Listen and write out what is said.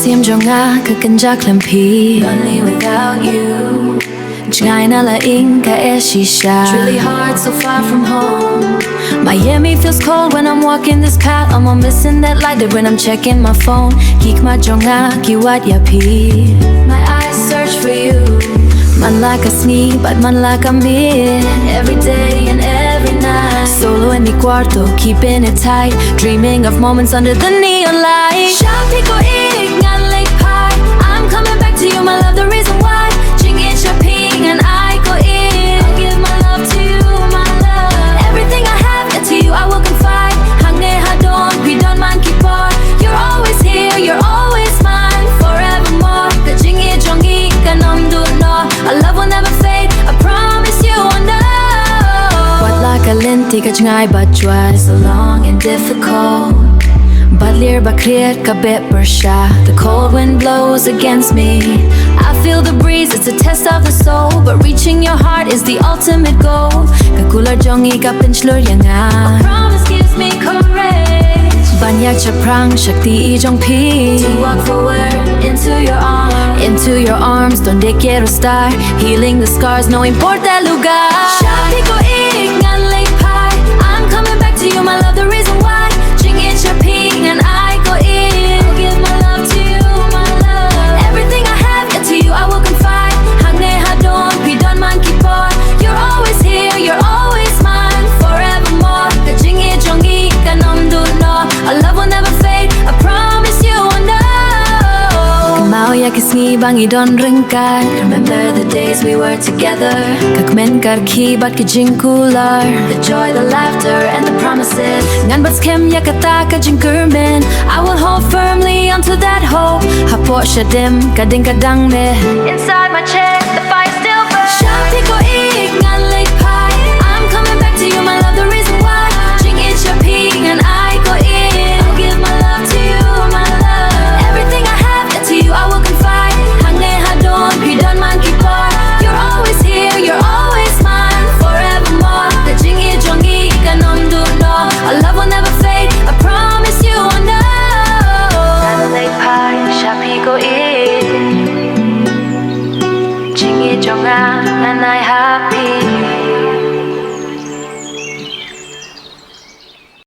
sim jonga kakanjak lampi. Lonely without you. Jngai na laing ka eshisha. It's really hard so far from home. Miami feels cold when I'm walking this path. I'm missing that light that when I'm checking my phone. Kik ma jonga kiwat yapi. My eyes search for you. Man like a sneak, but man like a me. Every day and every night. Solo in mi cuarto, keeping it tight. Dreaming of moments under the neon light. Koieid-Ngan Leit Phai. I'm coming back to you, my love, the reason why. Jingin shopping and I go in. I'll give my love to you, my love. Everything I have, and to you I will confide. Hangne hadon, pidon man kipar. You're always here, you're always mine. Forevermore, ka jingi jongi, ka namdu no. Our love will never fade, I promise you I know. What like a linti ka jngai bachwa. So long and difficult, but lir ba clear ka bit bersha. The cold wind blows against me. I feel the breeze, it's a test of the soul. But reaching your heart is the ultimate goal. Kakular jongi ka pinchlur yanga. A promise gives me courage. Banyak chaprang shakti ijong pi. To walk forward into your arms. Into your arms, donde quiero estar. Healing the scars, no importa el lugar. Koieid-Ngan Leit Phai. I'm coming back to you, my love, the reason why. Jingin shopping and I go in. I'll give my love to you, my love. Everything I have, and to you I will confide. Hangne hadon, pidon man kipar. You're always here, you're always mine. Forevermore, ka jingi jongi, ka namdu no. Our love will never fade, I promise you I know. Kamao ya kisngi bangi don ringkat. Remember the days we were together. Kakmen karki bat ki jingkular. The joy, the laughter, and the promises. Ngan bats kem ya kata ka jingkurmen. I will hold firmly onto that hope. Hapo shadim kading kadang me. Inside my chest, the fire still burns. Koieid-Ngan